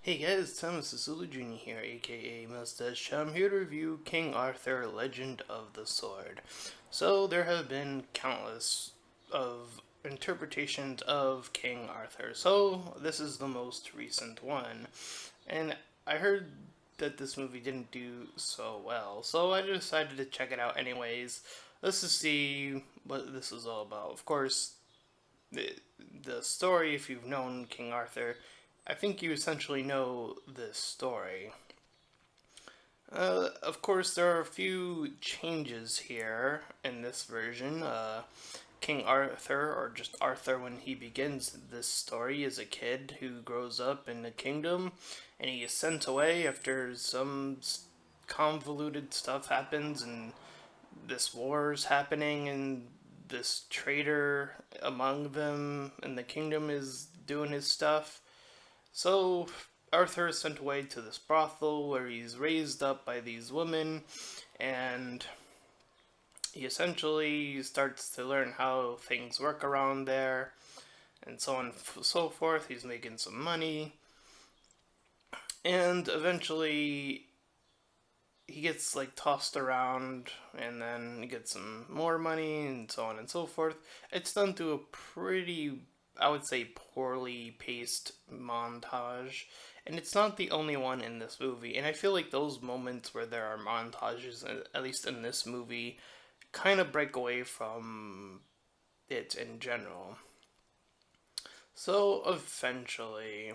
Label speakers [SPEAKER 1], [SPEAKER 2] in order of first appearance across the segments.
[SPEAKER 1] Hey guys, Thomas Zulu Jr. here, aka Mustached. I'm here to review King Arthur: Legend of the Sword. So there have been countless of interpretations of King Arthur. So this is the most recent one, and I heard that this movie didn't do so well. So I decided to check it out anyways. Let's just see what this is all about. Of course, the, the story, if you've known King Arthur, I think you essentially know this story. Of course, there are a few changes here in this version. King Arthur, or just Arthur when he begins this story, is a kid who grows up in the kingdom, and he is sent away after some convoluted stuff happens, and this war is happening, and this traitor among them in the kingdom is doing his stuff. So Arthur is sent away to this brothel where he's raised up by these women, and he essentially starts to learn how things work around there, and so on and so forth. He's making some money, and eventually he gets like tossed around, and then he gets some more money, and so on and so forth. It's done through a pretty, I would say, poorly paced montage, and it's not the only one in this movie. And I feel like those moments where there are montages, at least in this movie, kind of break away from it in general. So eventually,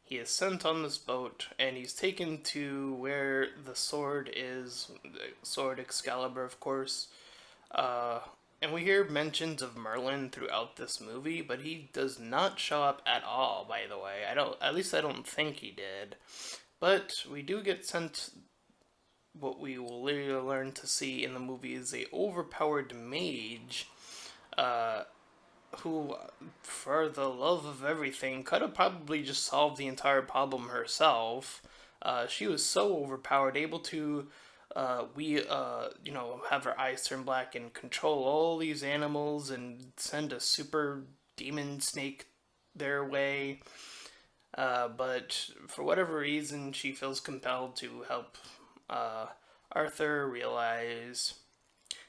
[SPEAKER 1] he is sent on this boat, and he's taken to where the sword is, the sword Excalibur, of course. Uh, and we hear mentions of Merlin throughout this movie, but he does not show up at all, by the way. At least I don't think he did. But we do get sent what we will later learn to see in the movie is a overpowered mage, uh, who, for the love of everything, could have probably just solved the entire problem herself. She was so overpowered, able to, have her eyes turn black and control all these animals and send a super demon snake their way. But for whatever reason, she feels compelled to help uh, Arthur realize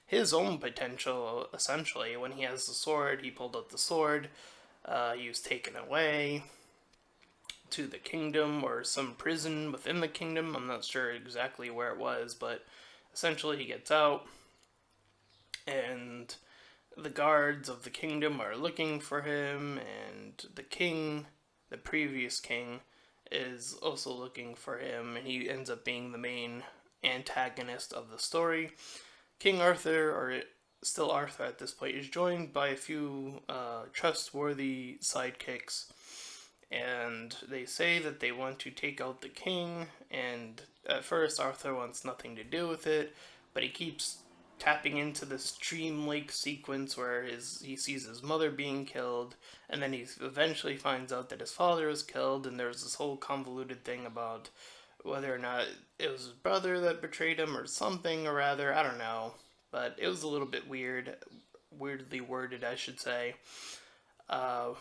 [SPEAKER 1] his own potential, essentially. When he has the sword, he pulled out the sword. He was taken away to the kingdom or some prison within the kingdom. I'm not sure exactly where it was, but essentially he gets out, and the guards of the kingdom are looking for him, and the king, the previous king, is also looking for him, and he ends up being the main antagonist of the story. King Arthur, or still Arthur at this point, is joined by a few trustworthy sidekicks, and they say that they want to take out the king. And at first, Arthur wants nothing to do with it, but he keeps tapping into this dream lake sequence where he sees his mother being killed, and then he eventually finds out that his father was killed, and there's this whole convoluted thing about whether or not it was his brother that betrayed him or something, or rather, I don't know. But it was a little bit weirdly worded, I should say. Uh,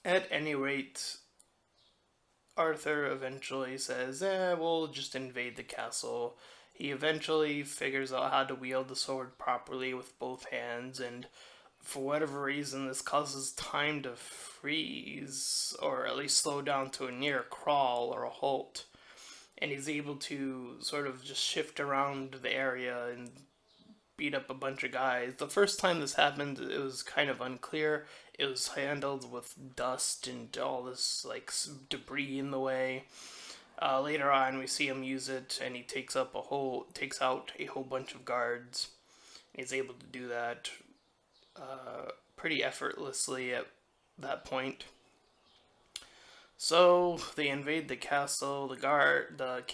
[SPEAKER 1] at any rate, Arthur eventually says, we'll just invade the castle. He eventually figures out how to wield the sword properly with both hands, and for whatever reason, this causes time to freeze, or at least slow down to a near crawl or a halt. And he's able to sort of just shift around the area and beat up a bunch of guys. The first time this happened, it was kind of unclear. It was handled with dust and all this like debris in the way. Later on, we see him use it, and he takes out a whole bunch of guards. He's able to do that pretty effortlessly at that point. So they invade the castle. The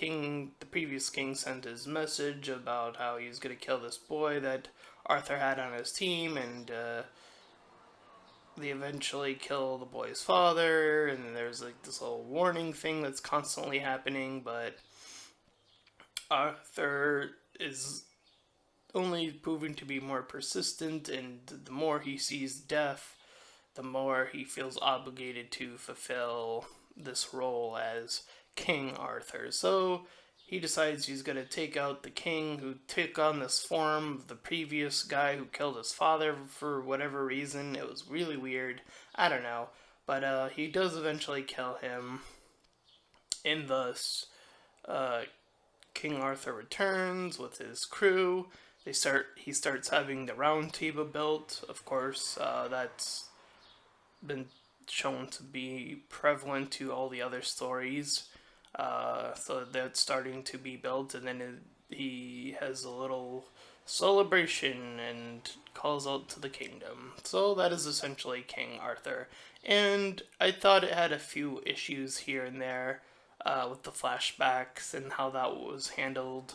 [SPEAKER 1] previous king sent his message about how he's gonna kill this boy that Arthur had on his team, and they eventually kill the boy's father. And there's like this whole warning thing that's constantly happening, but Arthur is only proving to be more persistent, and the more he sees death, the more he feels obligated to fulfill this role as King Arthur. So he decides he's going to take out the king who took on this form of the previous guy who killed his father for whatever reason. It was really weird. I don't know. But he does eventually kill him. And thus, uh, King Arthur returns with his crew. He starts having the round table built. Of course, that's been shown to be prevalent to all the other stories. So that's starting to be built, and then he has a little celebration and calls out to the kingdom. So that is essentially King Arthur. And I thought it had a few issues here and there with the flashbacks and how that was handled,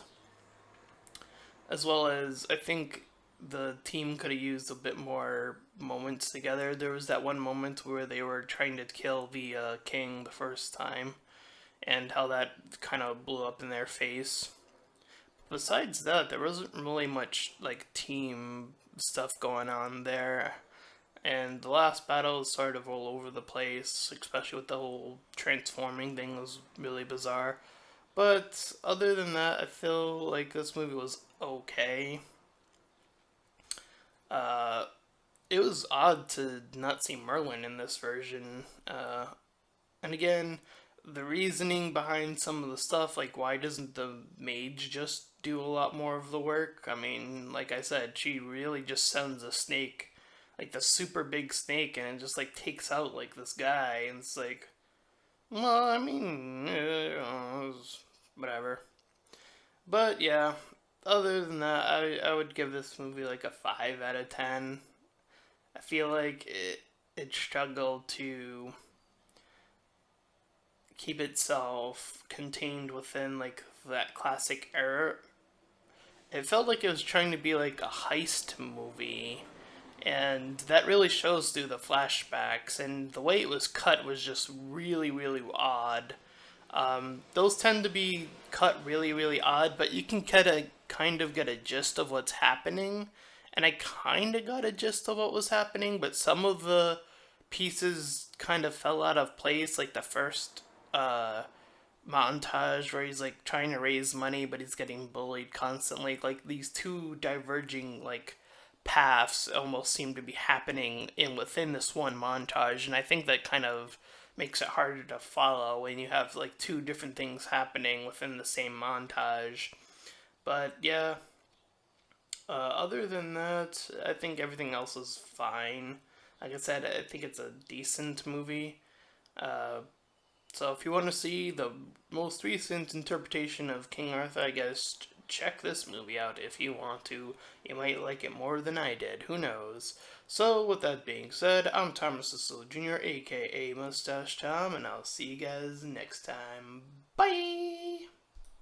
[SPEAKER 1] as well as I think the team could have used a bit more moments together. There was that one moment where they were trying to kill the king the first time, and how that kind of blew up in their face. Besides that, there wasn't really much like team stuff going on there. And the last battle is sort of all over the place, especially with the whole transforming thing. It was really bizarre. But other than that, I feel like this movie was okay. Uh, it was odd to not see Merlin in this version. And again, the reasoning behind some of the stuff, like why doesn't the mage just do a lot more of the work? I mean, like I said, she really just sends a snake, like the super big snake, and it just like takes out like this guy, and it's like, well, I mean, whatever. But yeah, other than that, I would give this movie like a 5 out of 10. I feel like it struggled to keep itself contained within like that classic era. It felt like it was trying to be like a heist movie, and that really shows through the flashbacks, and the way it was cut was just really, really odd. Those tend to be cut really, really odd, but you can kind of get a gist of what's happening, and I kind of got a gist of what was happening, but some of the pieces kind of fell out of place, like the first uh, montage where he's like trying to raise money, but he's getting bullied constantly. Like these two diverging like paths almost seem to be happening in within this one montage, and I think that kind of makes it harder to follow when you have like two different things happening within the same montage. But yeah, other than that, I think everything else is fine. Like I said, I think it's a decent movie. Uh, so if you want to see the most recent interpretation of King Arthur, I guess check this movie out if you want to. You might like it more than I did. Who knows? So with that being said, I'm Thomas Cecil Jr., aka Mustache Tom, and I'll see you guys next time. Bye!